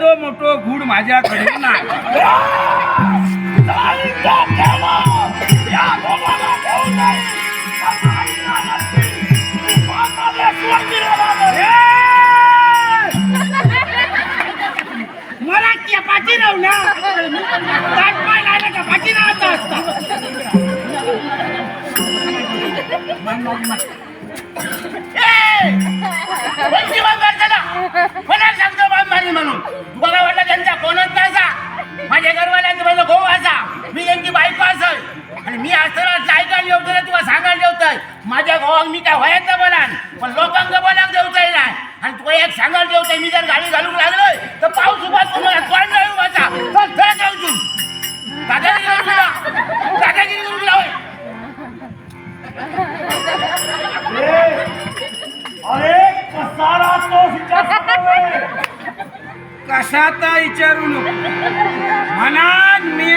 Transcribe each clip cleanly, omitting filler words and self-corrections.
एवढो मोठो गुड माझ्याकडे नाही. मला त्या पाठी राहू ना पाय लागला का पाठी राहता असता कोणाला सांगतो बांधमारी म्हणून तुम्हाला वाटलं त्यांचा कोणच नसा माझ्या घरवाल्यांचं माझा भाऊ असा मी त्यांची बायको असेल आणि मी असताना ऐकायला येऊ तर तुला सांगायला येऊतय माझ्या भावाक मी काय व्हायचं बोलान पण लोकांक बोलाक देऊतय नाही आणि तुला एक सांगायला देऊतय मी जर गाडी घालून लागलोय तर पाऊस उभा तुम्हाला तोंड नाही उभाचा चल जाऊन दादागिरी करून तुला दादागिरी करून तुला अरे कसारा तो कशाचा विचारू नको मनात मी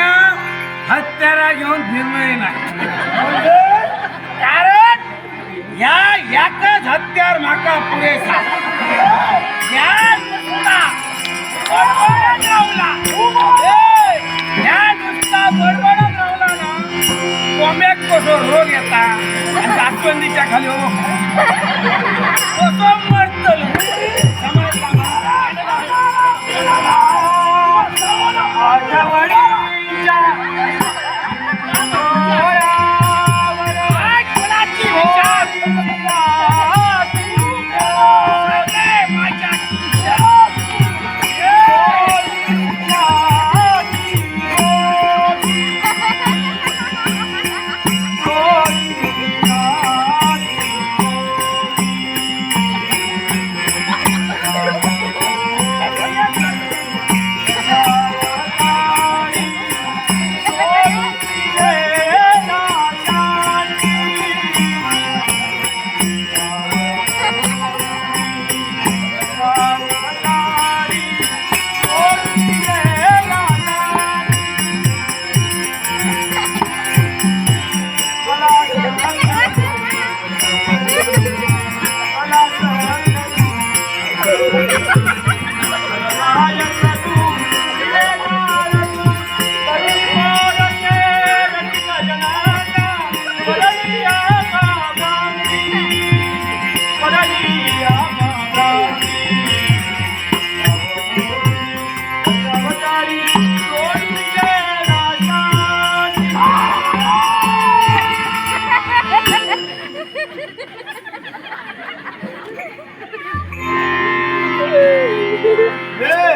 हत्यारा घेऊन फिरलोय नाही कारण या याकच हत्यार माका पुरेसा या नुसता बडबडत राहला या नुसता बडबडत राहला ना कोंब्याक कसो रोग येता आणि जास्वंदीच्या खाली हो कसो मरतलो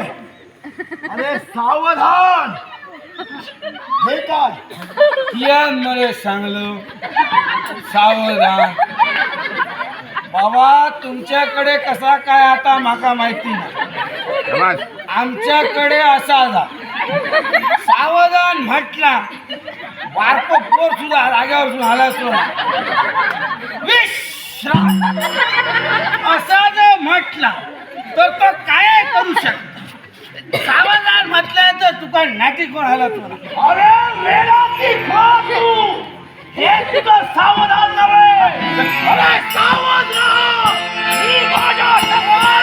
अरे सावधान हे काय कियान मले सांगलो सावधान बाबा तुमच्याकडे कसा काय आता माका माहिती नाही आमच्याकडे असा जा सावधान म्हटला बारको पोर सुद्धा रागावर सुद्धा आला असतो विश्राम असा जर म्हटला तर तो काय करू शकतो सावधान म्हटलं तर तुका नाटी कोण आला तुला अरे मेरा की तू हे तुझं सावधान नव्हे अरे सावधान मी माझ्या समोर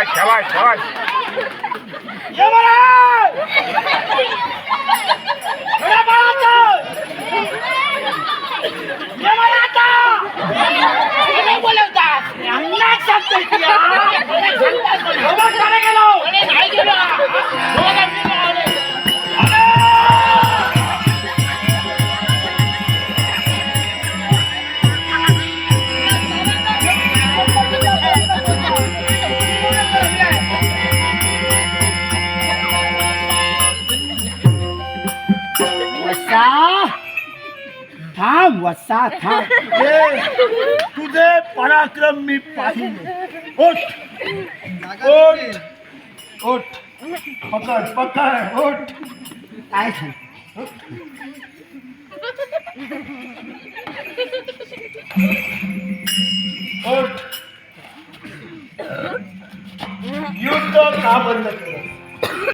शाबाश शाबाश यमराज बड़ा बात यमराज नाही बोलवता अन्ना सांगतोय की बाबा काय गेलो नाही गेलो थांब वसा थांब तुझे पराक्रम मी पाहिले उठ उठ उठ पकड पकड उठ काय सांग उठ युद्ध का बंद केलं